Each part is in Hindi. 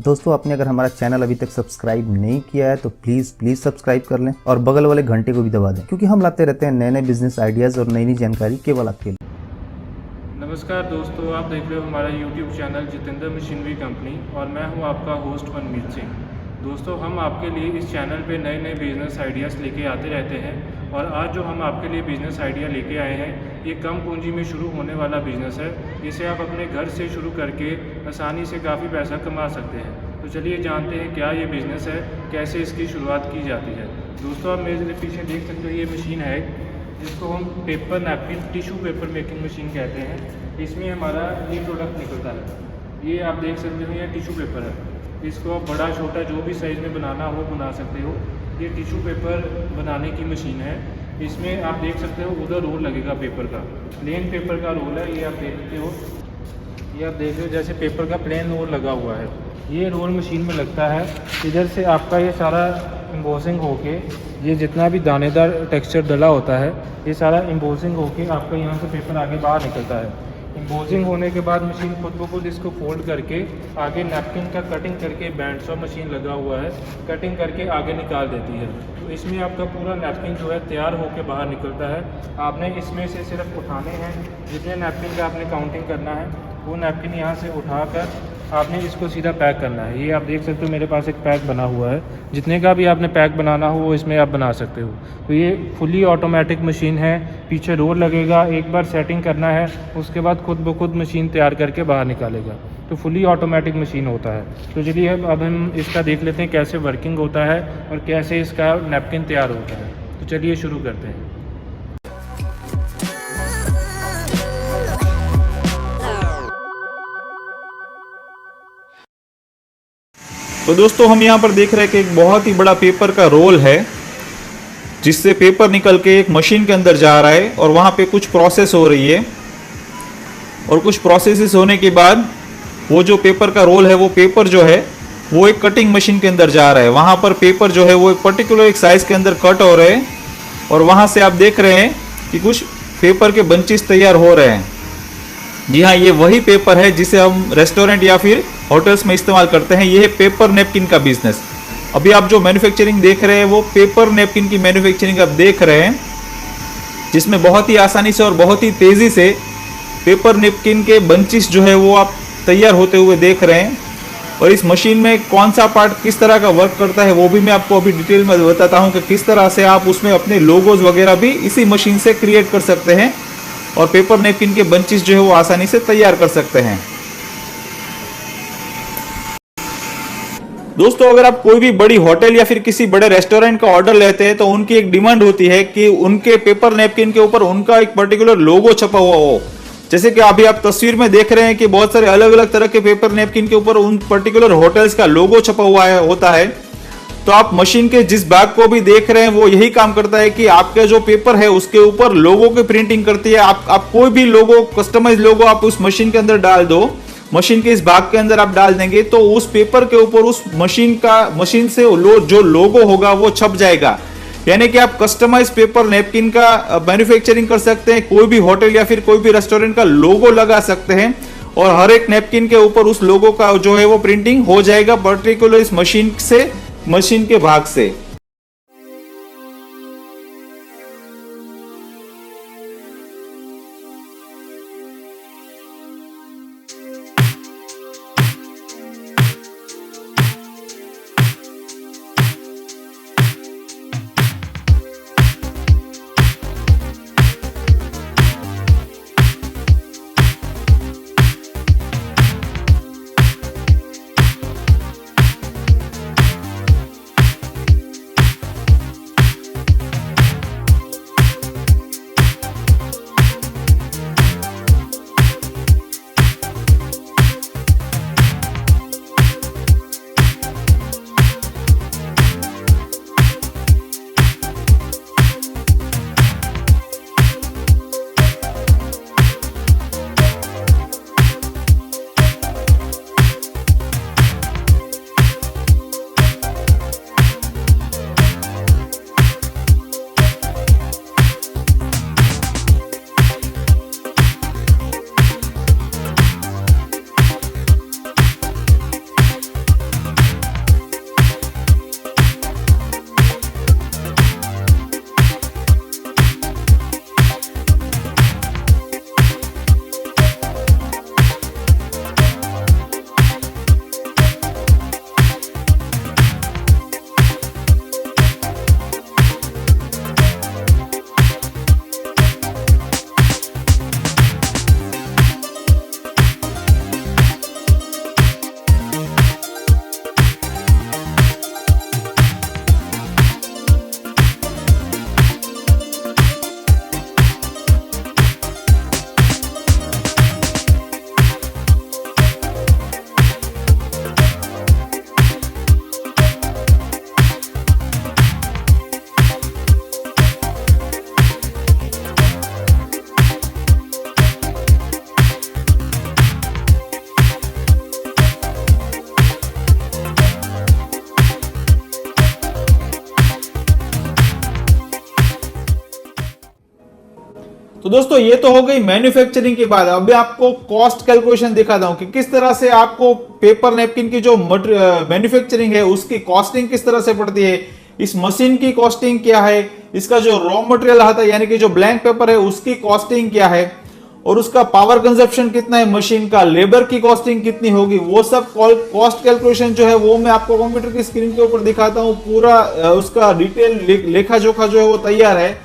दोस्तों आपने अगर हमारा चैनल अभी तक सब्सक्राइब नहीं किया है तो प्लीज सब्सक्राइब कर लें और बगल वाले घंटे को भी दबा दें, क्योंकि हम लाते रहते हैं नए नए बिजनेस आइडियाज़ और नई नई जानकारी केवल आपके लिए। नमस्कार दोस्तों, आप देख रहे हो हमारा YouTube channel Jitendra machinery company और मैं हूं आपका होस्ट मनमीत सिंह। दोस्तों, हम आपके लिए इस चैनल पे नए नए बिज़नेस आइडियाज़ लेके आते रहते हैं और आज जो हम आपके लिए बिज़नेस आइडिया लेके आए हैं ये कम पूंजी में शुरू होने वाला बिज़नेस है। इसे आप अपने घर से शुरू करके आसानी से काफ़ी पैसा कमा सकते हैं। तो चलिए जानते हैं क्या ये बिज़नेस है, कैसे इसकी शुरुआत की जाती है। दोस्तों, आप मेरे पीछे देख सकते हो ये मशीन है जिसको हम paper napkin tissue paper making machine कहते हैं। इसमें हमारा ये प्रोडक्ट निकलता है। ये आप देख सकते हो ये टिश्यू पेपर है। इसको आप बड़ा छोटा जो भी साइज़ में बनाना हो बना सकते हो। ये टिश्यू पेपर बनाने की मशीन है। इसमें आप देख सकते हो उधर रोल लगेगा पेपर का, प्लेन पेपर का रोल है। ये आप देखते हो, ये आप देख रहे हो जैसे पेपर का प्लेन रोल लगा हुआ है। ये रोल मशीन में लगता है। इधर से आपका ये सारा एम्बोसिंग होके, ये जितना भी दानेदार टेक्सचर डला होता है ये सारा एम्बोसिंग होके आपका यहाँ से पेपर आगे बाहर निकलता है। एम्बोसिंग होने के बाद मशीन खुद ब खुद इसको फोल्ड करके आगे नैपकिन का कटिंग करके बैंड सॉ मशीन लगा हुआ है, कटिंग करके आगे निकाल देती है। तो इसमें आपका पूरा नैपकिन जो है तैयार होकर बाहर निकलता है। आपने इसमें से सिर्फ उठाने हैं, जितने नैपकिन का आपने काउंटिंग करना है वो नैपकिन यहाँ से उठाकर आपने इसको सीधा पैक करना है। ये आप देख सकते हो मेरे पास एक पैक बना हुआ है। जितने का भी आपने पैक बनाना हो वो इसमें आप बना सकते हो। तो ये फुली ऑटोमेटिक मशीन है। पीछे रोल लगेगा, एक बार सेटिंग करना है, उसके बाद खुद ब खुद मशीन तैयार करके बाहर निकालेगा। तो फुली ऑटोमेटिक मशीन होता है। तो चलिए अब हम इसका देख लेते हैं कैसे वर्किंग होता है और कैसे इसका नैपकिन तैयार होता है। तो चलिए शुरू करते हैं। तो दोस्तों हम यहाँ पर देख रहे हैं कि एक बहुत ही बड़ा पेपर का रोल है जिससे पेपर निकल के एक मशीन के अंदर जा रहा है और वहाँ पे कुछ प्रोसेस हो रही है। और कुछ प्रोसेसेस होने के बाद वो जो पेपर का रोल है वो पेपर जो है वो एक कटिंग मशीन के अंदर जा रहा है। वहाँ पर पेपर जो है वो एक पर्टिकुलर एक साइज़ के अंदर कट हो रहे हैं और वहाँ से आप देख रहे हैं कि कुछ पेपर के बंचेस तैयार हो रहे हैं। जी हाँ, ये वही पेपर है जिसे हम रेस्टोरेंट या फिर होटल्स में इस्तेमाल करते हैं। ये है पेपर नेपकिन का बिजनेस। अभी आप जो मैन्युफैक्चरिंग देख रहे हैं वो पेपर नेपकिन की मैन्युफैक्चरिंग आप देख रहे हैं, जिसमें बहुत ही आसानी से और बहुत ही तेज़ी से पेपर नेपकिन के बंचेस जो है वो आप तैयार होते हुए देख रहे हैं। और इस मशीन में कौन सा पार्ट किस तरह का वर्क करता है वो भी मैं आपको अभी डिटेल में बताता हूँ कि किस तरह से आप उसमें अपने लोगोज वगैरह भी इसी मशीन से क्रिएट कर सकते हैं और पेपर नेपकिन के बंचेस जो है वो आसानी से तैयार कर सकते हैं। दोस्तों, अगर आप कोई भी बड़ी होटल या फिर किसी बड़े रेस्टोरेंट का ऑर्डर लेते हैं तो उनकी एक डिमांड होती है कि उनके पेपर नेपकिन के ऊपर उनका एक पर्टिकुलर लोगो छपा हुआ हो। जैसे कि अभी आप तस्वीर में देख रहे हैं कि बहुत सारे अलग अलग तरह के पेपर नेपकिन के ऊपर उन पर्टिकुलर होटल्स का लोगो छपा हुआ होता है। तो आप मशीन के जिस भाग को भी देख रहे हैं वो यही काम करता है कि आपका जो पेपर है उसके ऊपर लोगो की प्रिंटिंग करती है। आप कोई भी लोगो, कस्टमाइज लोगो आप उस मशीन के अंदर डाल दो, मशीन के इस भाग के अंदर आप डाल देंगे तो उस पेपर के ऊपर उस मशीन से जो लोगो होगा वो छप जाएगा। यानी कि आप कस्टमाइज पेपर नेपकिन का मैन्युफैक्चरिंग कर सकते हैं। कोई भी होटल या फिर कोई भी रेस्टोरेंट का लोगो लगा सकते हैं और हर एक नेपकिन के ऊपर उस लोगो का जो है वो प्रिंटिंग हो जाएगा पर्टिकुलर इस मशीन के भाग से। तो दोस्तों ये तो हो गई मैन्युफैक्चरिंग की बात। अभी आपको कॉस्ट कैलकुलेशन दिखाता हूं कि किस तरह से आपको पेपर नैपकिन की जो मैन्युफैक्चरिंग है उसकी कॉस्टिंग किस तरह से पड़ती है, इस मशीन की कॉस्टिंग क्या है, इसका जो रॉ मटेरियल आता है यानी कि जो ब्लैंक पेपर है उसकी कॉस्टिंग क्या है, और उसका पावर कंजप्शन कितना है मशीन का, लेबर की कॉस्टिंग कितनी होगी, वो सब कॉस्ट कैलकुलेशन जो है वो मैं आपको कंप्यूटर की स्क्रीन के ऊपर दिखाता हूं। पूरा उसका डिटेल लेखा जोखा जो है वो तैयार है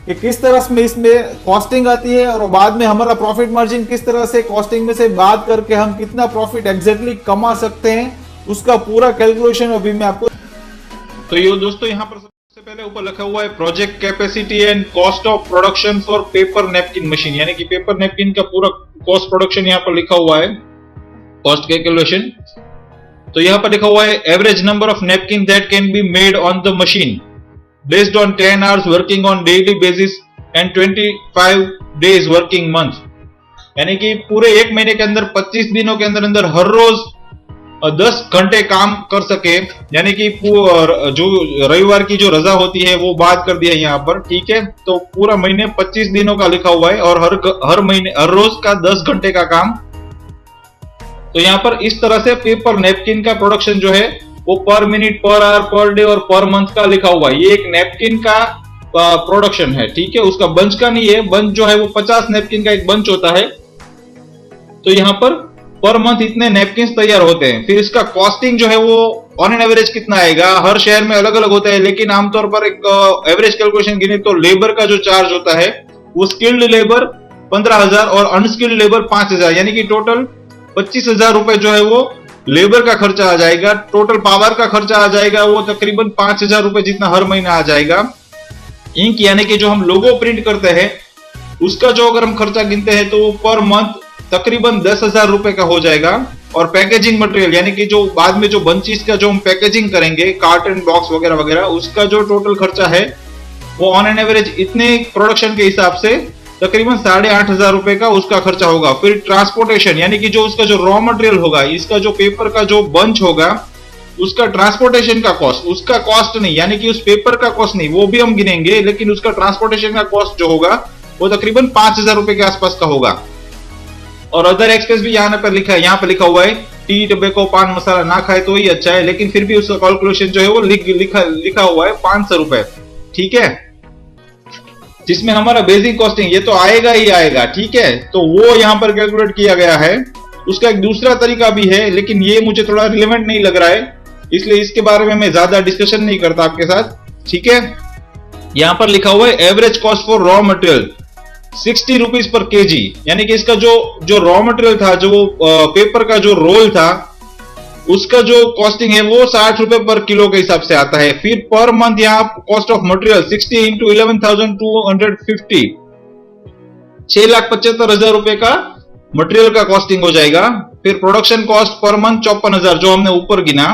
कि किस तरह से इसमें कॉस्टिंग आती है और बाद में हमारा प्रॉफिट मार्जिन किस तरह से कॉस्टिंग में से बात करके हम कितना प्रॉफिट एग्जैक्टली कमा सकते हैं, उसका पूरा कैलकुलेशन अभी मैं आपको। तो ये दोस्तों यहाँ पर सबसे पहले ऊपर लिखा हुआ है project capacity and cost of production for paper napkin machine, यानी कि पेपर नैपकिन का पूरा कॉस्ट प्रोडक्शन यहाँ पर लिखा हुआ है, कॉस्ट कैलकुलेशन। तो यहाँ पर लिखा हुआ है average number of napkin that can be made on the machine based on 10 hours working on daily basis and 25 days working month, यानी कि पूरे एक महीने के अंदर 25 दिनों के अंदर अंदर हर रोज 10 घंटे काम कर सके, यानी कि जो रविवार की जो रजा होती है वो बात कर दिया यहाँ पर, ठीक है। तो पूरा महीने 25 दिनों का लिखा हुआ है और हर महीने हर रोज का 10 घंटे का काम। तो यहाँ पर इस तरह से पेपर नैपकिन का प्रोडक्शन जो है वो पर minute, per hour, per day और पर मंथ का लिखा हुआ है। ये एक नैपकिन का प्रोडक्शन है, ठीक है, उसका बंच का नहीं है। बंच जो है वो 50 नैपकिन का एक बंच होता है। तो यहाँ पर मंथ इतने नैपकिन तैयार होते हैं। फिर इसका कॉस्टिंग जो है वो ऑन एन एवरेज कितना आएगा, हर शहर में अलग अलग होता है, लेकिन आमतौर पर एक एवरेज कैलकुलेशन गिने तो लेबर का जो चार्ज होता है वो स्किल्ड लेबर 15,000 और अनस्किल्ड लेबर 5,000, यानी कि टोटल 25,000 रुपए जो है वो लेबर का खर्चा आ जाएगा। टोटल पावर का खर्चा आ जाएगा वो तकरीबन 5,000 रुपए जितना हर महीना आ जाएगा। इंक यानी कि जो हम लोगो प्रिंट करते हैं उसका जो अगर हम खर्चा गिनते हैं तो वो पर मंथ तकरीबन 10,000 रुपए का हो जाएगा। और पैकेजिंग मटेरियल यानी कि जो बाद में जो बंचीज का जो हम पैकेजिंग करेंगे, कार्टन बॉक्स वगैरह वगैरह, उसका जो टोटल खर्चा है वो ऑन एन एवरेज इतने प्रोडक्शन के हिसाब से तकरीबन 8,500 रुपए का उसका खर्चा होगा। फिर ट्रांसपोर्टेशन यानी कि जो उसका जो रॉ मटेरियल होगा, इसका जो पेपर का जो बंच होगा उसका ट्रांसपोर्टेशन का कॉस्ट, उसका कॉस्ट नहीं, यानी कि उस पेपर का कॉस्ट नहीं, वो भी हम गिनेंगे, लेकिन उसका ट्रांसपोर्टेशन का कॉस्ट जो होगा वो तकरीबन 5,000 रुपए के आसपास का होगा। और अदर एक्सपेंस भी यहाँ पर लिखा है, यहाँ पर लिखा हुआ है टी, टबेको, पान मसाला ना खाए तो ही अच्छा है, लेकिन फिर भी उसका कैलकुलेशन जो है वो लिखा हुआ है 500 रुपए, ठीक है, जिसमें हमारा बेसिक कॉस्टिंग ये तो आएगा ही आएगा, ठीक है। तो वो यहाँ पर कैलकुलेट किया गया है। उसका एक दूसरा तरीका भी है, लेकिन ये मुझे थोड़ा रिलेवेंट नहीं लग रहा है, इसलिए इसके बारे में मैं ज्यादा डिस्कशन नहीं करता आपके साथ, ठीक है। यहाँ पर लिखा हुआ है average cost for raw material 60 rupees per KG, यानी कि इसका जो रॉ मटेरियल था, जो पेपर का जो रोल था, उसका जो कॉस्टिंग है वो 60 रुपए पर किलो के हिसाब से आता है। फिर पर मंथ यहाँ कॉस्ट ऑफ मटेरियल 60 इंटू 11,250, 6,75,000 रुपए का मटेरियल का कॉस्टिंग हो जाएगा। फिर प्रोडक्शन कॉस्ट पर मंथ 54,000 जो हमने ऊपर गिना।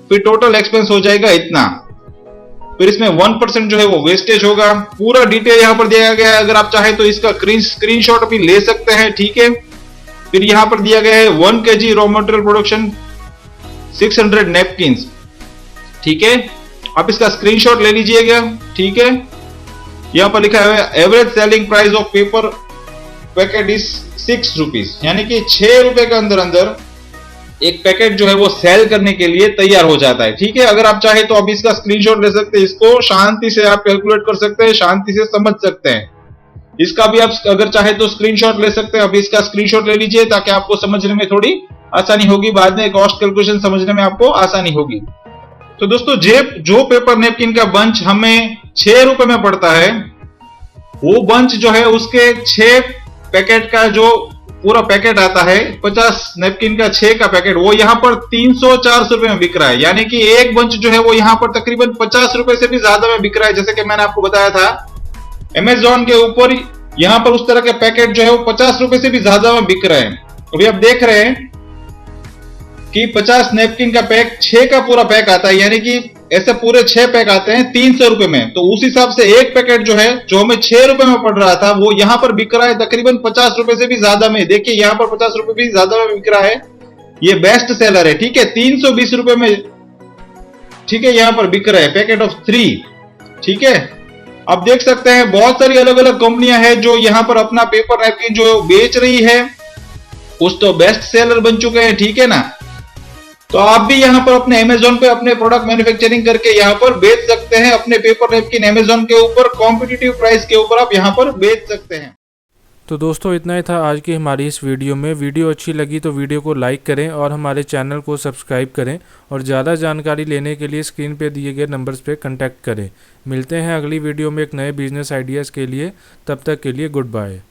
फिर टोटल एक्सपेंस हो जाएगा इतना। फिर इसमें 1% जो है वो वेस्टेज होगा। पूरा डिटेल यहाँ पर दिया गया है, अगर आप चाहे तो इसका स्क्रीनशॉट भी ले सकते हैं, ठीक है। फिर यहाँ पर दिया गया है 1 kg raw material production 600 napkins, ठीक है, आप इसका स्क्रीनशॉट ले लीजिएगा, ठीक है। यहां पर लिखा है average selling price of paper packet is 6 rupees, यानी कि 6 रुपए के अंदर अंदर एक पैकेट जो है वो सेल करने के लिए तैयार हो जाता है, ठीक है। अगर आप चाहे तो आप इसका स्क्रीनशॉट ले सकते हैं, इसको शांति से आप कैलकुलेट कर सकते हैं, शांति से समझ सकते हैं। इसका भी आप अगर चाहे तो स्क्रीनशॉट ले सकते हैं। अभी इसका स्क्रीनशॉट ले लीजिए ताकि आपको समझने में थोड़ी आसानी होगी, बाद में कॉस्ट कैलकुलेशन समझने में आपको आसानी होगी। तो दोस्तों जो पेपर नैपकिन का बंच हमें 6 रुपए में पड़ता है, वो बंच जो है उसके 6 पैकेट का जो पूरा पैकेट आता है 50 नैपकिन का 6 का पैकेट, वो यहाँ पर 300-400 रुपए में बिक रहा है, यानी कि एक बंच जो है वो यहाँ पर तकरीबन 50 रुपए से भी ज्यादा में बिक रहा है। जैसे कि मैंने आपको बताया था अमेज़न के ऊपर यहाँ पर उस तरह के पैकेट जो है वो 50 रुपए से भी ज्यादा में बिक रहे हैं। अभी आप देख रहे हैं कि 50 नैपकिन का पैक 6 का पूरा पैक आता है, यानी कि ऐसे पूरे 6 पैक आते हैं 300 रुपए में। तो उस हिसाब से एक पैकेट जो है जो हमें 6 रुपए में पड़ रहा था वो यहाँ पर बिक रहा है तकरीबन 50 रुपए से भी ज्यादा में। देखिए यहाँ पर 50 रुपए भी ज्यादा में बिक रहा है, ये बेस्ट सेलर है, ठीक है। 320 रुपए में, ठीक है, यहाँ पर बिक रहा है पैकेट ऑफ 3, ठीक है। आप देख सकते हैं बहुत सारी अलग अलग कंपनियां हैं जो यहाँ पर अपना पेपर नैपकिन जो बेच रही है। कुछ तो बेस्ट सेलर बन चुके हैं, ठीक है ना। तो आप भी यहाँ पर अपने अमेजोन पे अपने प्रोडक्ट मैन्युफैक्चरिंग करके यहाँ पर बेच सकते हैं। अपने पेपर नैपकिन अमेजोन के ऊपर कॉम्पिटिटिव प्राइस के ऊपर आप यहाँ पर बेच सकते हैं। तो दोस्तों इतना ही था आज की हमारी इस वीडियो में। वीडियो अच्छी लगी तो वीडियो को लाइक करें और हमारे चैनल को सब्सक्राइब करें और ज़्यादा जानकारी लेने के लिए स्क्रीन पे दिए गए नंबर्स पे कांटेक्ट करें। मिलते हैं अगली वीडियो में एक नए बिजनेस आइडियाज़ के लिए। तब तक के लिए गुड बाय।